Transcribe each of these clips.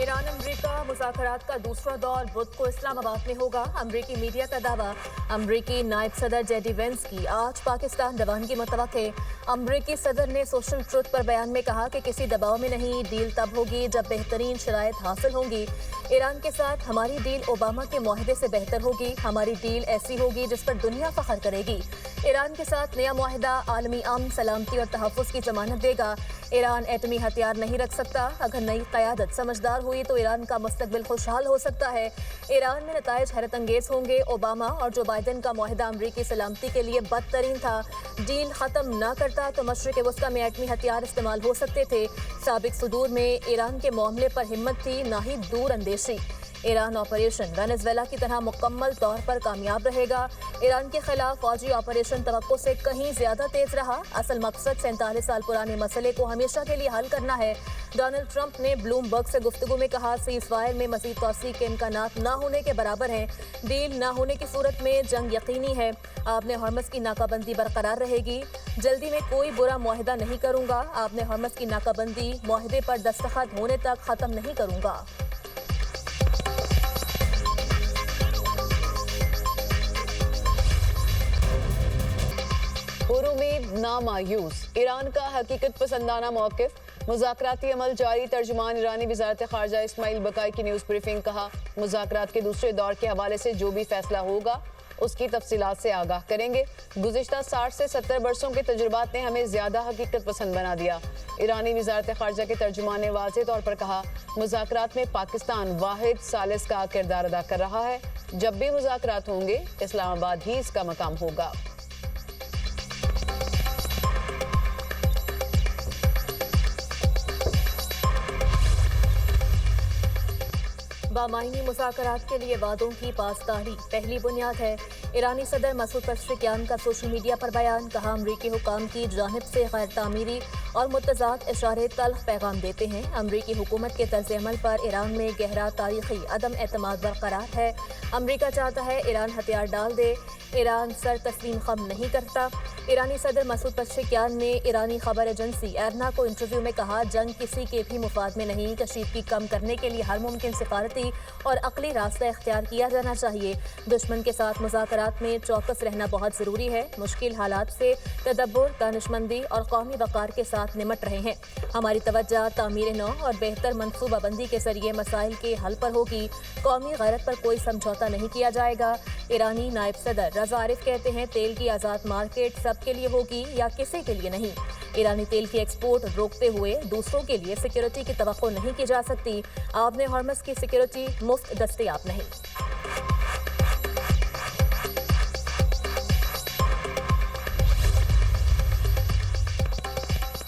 Iran अमरीका मुज़ाकरात का दूसरा दौर बुध को इस्लामाबाद में होगा। अमरीकी मीडिया का दावा। अमरीकी नायब सदर जेडी वेंस की आज पाकिस्तान रवानगी मुतवक्के। अमरीकी सदर ने सोशल ट्रुथ पर बयान में कहा कि किसी दबाव में नहीं, डील तब होगी जब बेहतरीन शराइत हासिल होंगी। ईरान के साथ हमारी डील ओबामा के मुआहदे से बेहतर होगी। हमारी डील ऐसी होगी जिस पर दुनिया फख्र करेगी। ईरान के साथ नया मुआहदा आलमी अमन, सलामती और तहफ़्फ़ुज़ की ज़मानत देगा। ईरान एटमी हथियार नहीं रख सकता। अगर नई क़यादत समझदार हुई तो ईरान का मुस्तकबिल खुशहाल हो सकता है। ईरान में नताइज हैरत अंगेज़ होंगे। ओबामा और जो बाइडन का मुआहदा अमरीकी सलामती के लिए बदतरीन था। डील ख़त्म ना करता तो मशरिक़ वस्ता में एटमी हथियार इस्तेमाल हो सकते थे। साबिक़ सदूर में ईरान के मामले पर हिम्मत थी, ना ही दूर अंदेशी। ईरान ऑपरेशन वेनेज़ुएला की तरह मुकम्मल तौर पर कामयाब रहेगा। ईरान के खिलाफ फौजी ऑपरेशन तवक्को से कहीं ज्यादा तेज रहा। असल मकसद 47 साल पुराने मसले को हमेशा के लिए हल करना है। डोनाल्ड ट्रंप ने ब्लूमबर्ग से गुफ्तगू में कहा, सीज़ फायर में मज़ीद तौसीक़ के इम्कानात ना होने के बराबर हैं। डील ना होने की सूरत में जंग यकीनी है। आपने हॉर्मस की नाकाबंदी बरकरार रहेगी। जल्दी में कोई बुरा मुआहदा नहीं करूँगा। आपने हॉर्मस की नाकाबंदी मुआहदे पर दस्तखत होने तक ख़त्म नहीं करूँगा। उम्मीद ना मायूस, ईरान का हकीकत पसंदाना मौक़िफ़, मुज़ाकराती अमल जारी। तर्जुमान ईरानी वज़ारत ख़ारजा इस्माइल बकाई की न्यूज़ ब्रीफिंग। कहा, मुज़ाकरात के दूसरे दौर के हवाले से जो भी फैसला होगा उसकी तफसीलात से आगाह करेंगे। गुज़िश्ता 60 से 70 बरसों के तजुर्बात ने हमें ज़्यादा हकीकत पसंद बना दिया। ईरानी वज़ारत ख़ारजा के तर्जुमान ने वाज़ेह तौर पर कहा, मुज़ाकरात में पाकिस्तान वाहिद सालिस का किरदार अदा कर रहा है। जब भी मुज़ाकरात होंगे इस्लामाबाद ही इसका मकाम होगा। बामायनी मुज़ाकरात के लिए वादों की पासदारी पहली बुनियाद है। ईरानी सदर मसूद पेज़ेश्कियान का सोशल मीडिया पर बयान। कहा, अमरीकी हुकाम की जानिब से गैर तामीरी और मुतज़ाद इशारे तल्ख़ पैगाम देते हैं। अमरीकी हुकूमत के तर्ज़ अमल पर ईरान में गहरा तारीख़ी अदम एतमाद बरकरार है। अमरीका चाहता है ईरान हथियार डाल दे। ईरान सर तस्लीम खम नहीं करता। ईरानी सदर मसूद पेज़ेश्कियान ने ईरानी खबर एजेंसी एरना को इंटरव्यू में कहा, जंग किसी के भी मुफाद में नहीं। कशीदगी कम करने के लिए हर मुमकिन सिफारती और अक़ली रास्ता इख्तियार किया जाना चाहिए। दुश्मन के साथ मुज़ाकरात में चौकस रहना बहुत ज़रूरी है। मुश्किल हालात से तदब्बुर, दानिशमंदी और कौमी वक़ार के साथ निमट रहे हैं। हमारी तवज्जो तामीर नौ और बेहतर मनसूबाबंदी के जरिए मसाइल के हल पर होगी। कौमी गैरत पर कोई समझौता नहीं किया जाएगा। ईरानी नायब सदर रज़ा आरिफ कहते हैं, तेल की आज़ाद मार्केट सबके लिए होगी या किसी के लिए नहीं। ईरानी तेल की एक्सपोर्ट रोकते हुए दूसरों के लिए सिक्योरिटी की तवक्को नहीं की जा सकती। आपने हॉर्मस की सिक्योरिटी मुफ्त दस्तयाब नहीं।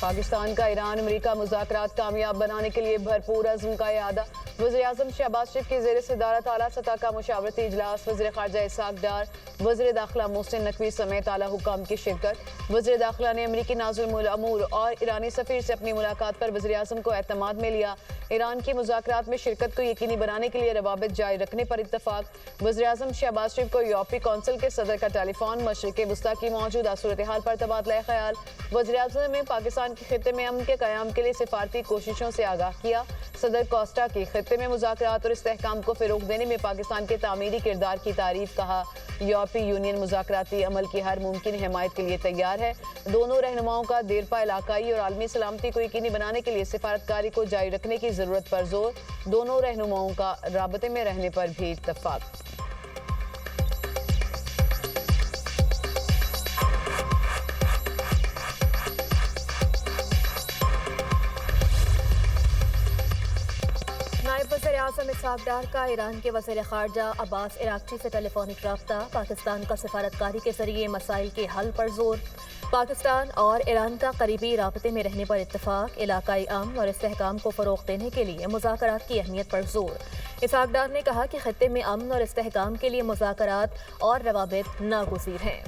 पाकिस्तान का ईरान अमरीका मुज़ाकरात कामयाब बनाने के लिए भरपूर अज़्म का इरादा। वज़ीर-ए-आज़म शहबाज शरीफ की ज़ेर सदारत आला सतह का मुशावरती इजलास। वज़ीर ख़ारजा इसहाक़ डार, वज़ीर दाखिला मोहसिन नकवी समेत आला हुकाम की शिरकत। वज़ीर दाखिला ने अमरीकी नाज़िरुल अमूर और ईरानी सफ़ीर से अपनी मुलाकात पर वज़ीर-ए-आज़म को एतमाद में लिया। ईरान की मुज़ाकरात में शिरकत को यकीनी बनाने के लिए रवाबित जारी रखने पर इत्तफ़ाक़। वज़ीर-ए-आज़म शहबाज शरीफ को यूरोपीय कौंसिल के सदर का टेलीफोन। मशरिक़ वस्ता की मौजूदा सूरत हाल पर तबादला ख्याल। वज़ीर-ए-आज़म ने पाकिस्तान के खित्ते में अमन के क़याम के लिए सिफारती कोशिशों से आगाह किया। सदर कोस्टा की खित्ते में मुज़ाकरात और इस्तेहकाम को फ़रोग़ देने में पाकिस्तान के तामीरी किरदार की तारीफ़। कहा, यूरोपीय यूनियन मुज़ाकराती अमल की हर मुमकिन हिमायत के लिए तैयार है। दोनों रहनुमाओं का देरपा इलाकाई और आलमी सलामती को यकीनी बनाने के लिए सिफारतकारी को जारी रखने की ज़रूरत पर जोर। दोनों रहनुमाओं का राबते में रहने पर भी इत्तफ़ाक़। नायब वज़ीर-ए-आज़म इसहाक़ डार का ईरान के वज़ीर ख़ारजा अब्बास इराक़ची से टेलीफोनिक रब्ता। पाकिस्तान का सिफारतकारी के जरिए मसाइल के हल पर जोर। पाकिस्तान और ईरान का करीबी राबते में रहने पर इत्तफ़ाक़। इलाकाई अमन और इस्तेहकाम को फ़रोग़ देने के लिए मुज़ाकरात की अहमियत पर जोर। इसहाक़ डार ने कहा कि खित्ते में अमन और इस्तेहकाम के लिए मुज़ाकरात और रवाबित नागुज़ीर हैं।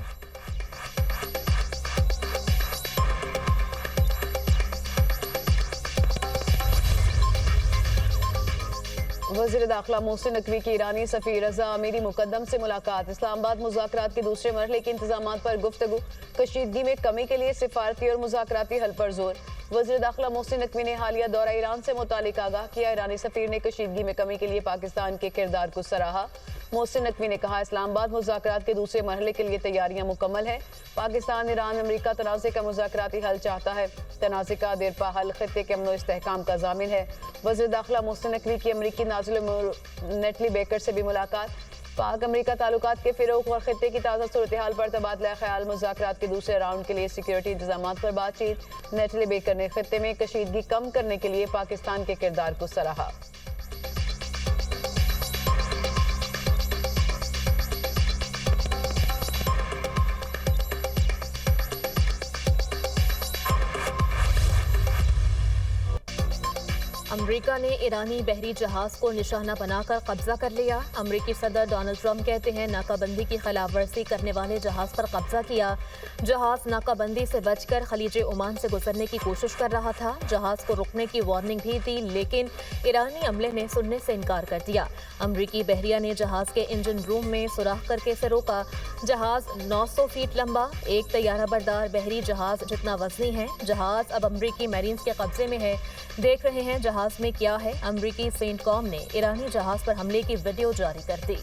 वज़ीर दाखिला मोहसिन नकवी की ईरानी सफ़ीर रज़ा अमीरी मुकद्दम से मुलाकात। इस्लामाबाद मुज़ाकरात के दूसरे मरहले के इंतजामात पर गुफ्तगू, कशीदगी में कमी के लिए सिफारती और मुज़ाकराती हल पर जोर। वज़ीर दाखिला मोहसिन नकवी ने हालिया दौरा ईरान से मुतालिक आगाह किया। ईरानी सफ़ीर ने कशीदगी में कमी के लिए पाकिस्तान के किरदार को सराहा। मोहसिन नकवी ने कहा, इस्लामाबाद मुज़ाकरात के दूसरे मरहले के लिए तैयारियां मुकम्मल हैं। पाकिस्तान ईरान अमरीका तनाज़े का मुज़ाकराती हल चाहता है। तनाज़े का देरपा हल खित्ते के अमन व इस्तेहकाम का ज़ामिन है। वज़ीर दाखिला मोहसिन नकवी की अमरीकी नाज़िल नेटली बेकर से भी मुलाकात। पाक अमरीका ताल्लुकात के फ़िरोग़ और खित्ते की ताज़ा सूरत हाल पर तबादला ख्याल। मुज़ाकरात के दूसरे राउंड के लिए सिक्योरिटी इंतजामात पर बातचीत। नेटली बेकर ने खित्ते में कशीदगी कम करने के लिए पाकिस्तान के किरदार को सराहा। अमेरिका ने ईरानी बहरी जहाज को निशाना बनाकर कब्जा कर लिया। अमेरिकी सदर डोनाल्ड ट्रंप कहते हैं, नाकाबंदी की खिलाफवर्जी करने वाले जहाज पर कब्जा किया। जहाज नाकाबंदी से बचकर खलीज ओमान से गुजरने की कोशिश कर रहा था। जहाज को रुकने की वार्निंग भी दी, लेकिन ईरानी अमले ने सुनने से इनकार कर दिया। अमेरिकी बहरिया ने जहाज के इंजन रूम में सुराख करके इसे रोका। जहाज 900 फीट लंबा, एक तैयारा बरदार बहरी जहाज जितना वजनी है। जहाज अब अमेरिकी मैरीन्स के कब्जे में है। देख रहे हैं जहाज में क्या है। अमेरिकी सेंटकॉम ने ईरानी जहाज पर हमले की वीडियो जारी कर दी।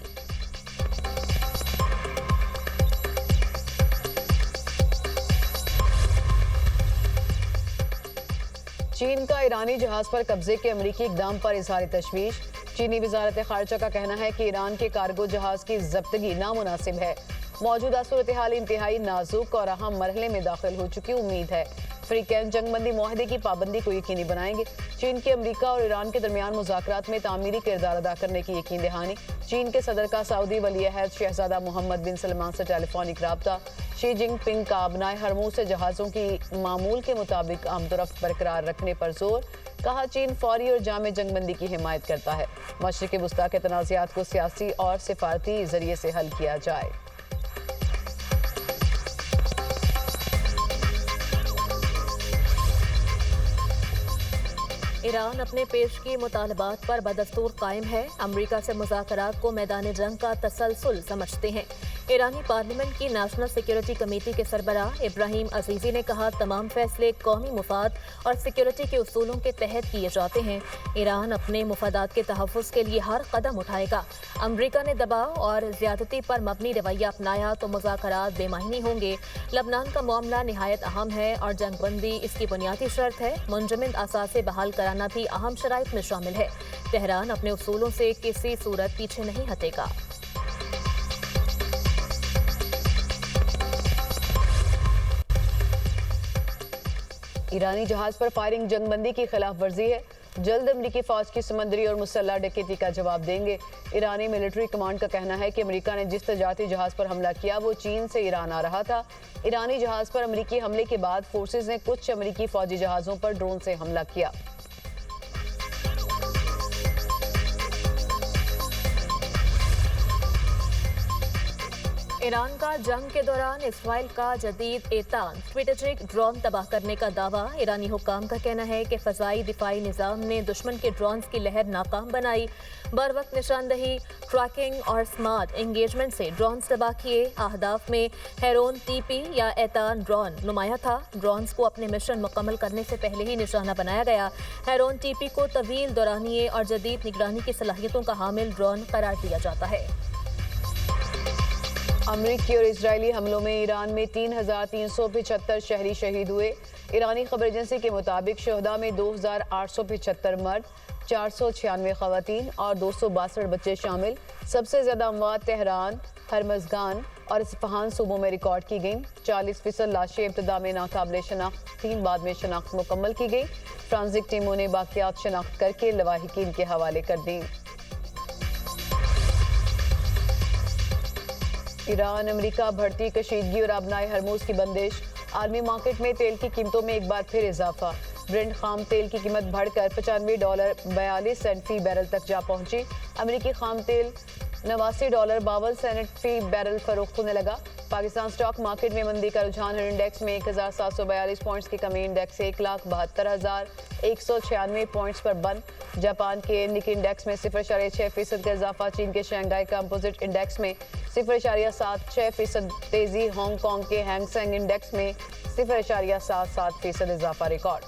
चीन का ईरानी जहाज पर कब्जे के अमेरिकी इकदाम पर इजहार तशवीश। चीनी वजारत खारजा का कहना है कि ईरान के कार्गो जहाज की जब्तगी नामुनासिब है। मौजूदा सूरत हाल इंतहाई नाजुक और अहम मरहले में दाखिल हो चुकी उम्मीद है। अफ्रीकन जंगबंदी मुआहदे की पाबंदी को यकीनी बनाएंगे। चीन के अमेरिका और ईरान के दरमियान मुज़ाकरात में तामीरी किरदार अदा करने की यकीन दहानी। चीन के सदर का सऊदी वली-ए-अहद शहजादा मोहम्मद बिन सलमान से टेलीफोनिक राब्ता। शी जिनपिंग का अपनाए हरमूज से जहाज़ों की मामूल के मुताबिक आमदोरफ्त बरकरार रखने पर जोर। कहा, चीन फौरी और जामे जंगबंदी की हिमायत करता है। मशरिक़ वुस्ता के तनाज़ात को सियासी और सिफारती जरिए से हल किया जाए। ईरान अपने पेशगी मुतालबात पर बदस्तूर कायम है। अमेरिका से मुज़ाकरात को मैदान जंग का तसलसल समझते हैं। ईरानी पार्लियामेंट की नेशनल सिक्योरिटी कमेटी के सरबराह इब्राहिम अजीज़ी ने कहा, तमाम फैसले कौमी मुफाद और सिक्योरिटी के उसूलों के तहत किए जाते हैं। ईरान अपने मुफादात के तहफ़्फ़ुज़ के लिए हर कदम उठाएगा। अमेरिका ने दबाव और ज़्यादती पर मबनी रवैया अपनाया तो मुज़ाकरात बेमायनी होंगे। लबनान का मामला निहायत अहम है और जंगबंदी इसकी बुनियादी शर्त है। मुंजमद असासे बहाल कराना भी अहम शराइत में शामिल है। तेहरान अपने उसूलों से किसी सूरत पीछे नहीं हटेगा। ईरानी जहाज पर फायरिंग जंगबंदी की खिलाफ वर्जी है। जल्द अमरीकी फौज की समंदरी और मुसल्लह डकैती का जवाब देंगे। ईरानी मिलिट्री कमांड का कहना है कि अमेरिका ने जिस तजारती जहाज पर हमला किया वो चीन से ईरान आ रहा था। ईरानी जहाज पर अमरीकी हमले के बाद फोर्सेज ने कुछ अमरीकी फौजी जहाजों पर ड्रोन से हमला किया। ईरान का जंग के दौरान इसराइल का जदीद एतान स्ट्रेटेजिक ड्रोन तबाह करने का दावा। ईरानी हुक्काम का कहना है कि फ़ज़ाई दिफाई निज़ाम ने दुश्मन के ड्रोन्स की लहर नाकाम बनाई। बर वक्त निशानदही, ट्रैकिंग और स्मार्ट एंगेजमेंट से ड्रोन्स तबाह किए। अहदाफ में हेरोन टीपी या एतान ड्रोन नुमाया था। ड्रोन्स को अपने मिशन मुकम्मल करने से पहले ही निशाना बनाया गया। हेरोन टीपी को तवील दौरानिये और जदीद निगरानी की सलाहियतों का हामिल ड्रोन करार दिया जाता है। अमरीकी और इजरायली हमलों में ईरान में 3,375 शहरी शहीद हुए। ईरानी खबर एजेंसी के मुताबिक शहदा में 2,875 मर्द, 496 खवातीन और 262 बच्चे शामिल। सबसे ज्यादा अमवात तेहरान, हरमज़गान और इस्फहान सूबों में रिकॉर्ड की गईं। 40% लाशें इब्तदा में नाकाबिले शनाख्त थीं, बाद में शनाख्त मुकम्मल की गई। फ्रांसिक टीमों ने बाकियात शनाख्त करके लवाहिकीन के हवाले कर दी। ईरान अमेरिका बढ़ती कशीदगी और अपनाए हरमूज की बंदिश। आलमी मार्केट में तेल की कीमतों में एक बार फिर इजाफा। ब्रेंट खाम तेल की कीमत बढ़कर $95.42 फी बैरल तक जा पहुंची। अमेरिकी खाम तेल $89.52 फी बैरल फरोख्त होने लगा। पाकिस्तान स्टॉक मार्केट में मंदी का रुझान है। इंडेक्स में 1742 पॉइंट्स की कमी, इंडेक्स 1,72,196 पॉइंट्स पर बंद। जापान के निकी इंडेक्स में 0.6% का इजाफा, चीन के शंघाई कंपोजिट इंडेक्स में 0.76% तेजी, हांगकांग के हैंगसेंग इंडेक्स में 0.77% इजाफा रिकॉर्ड।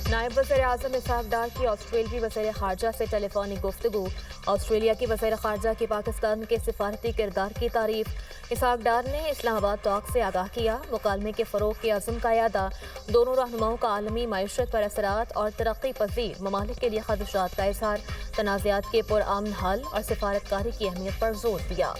नायब वज़ीर-ए-आज़म इसहाक डार की ऑस्ट्रेलियाई वज़ीर ख़ारजा से टेलीफोनिक गुफ्तगू। ऑस्ट्रेलिया की वज़ीर ख़ारजा की पाकिस्तान के सिफारती किरदार की तारीफ। इसहाक डार ने इस्लामाबाद टॉक से आगाह किया, मुकालमे के फ़रोग़ के अज़्म का यादा। दोनों रहनुमाओं का आलमी मईशत पर असरात और तरक्की पज़ीर ममालिक के लिए ख़दशात का इज़हार, तनाज़ात के पुरअमन हल और सिफारतकारी की अहमियत पर जोर दिया।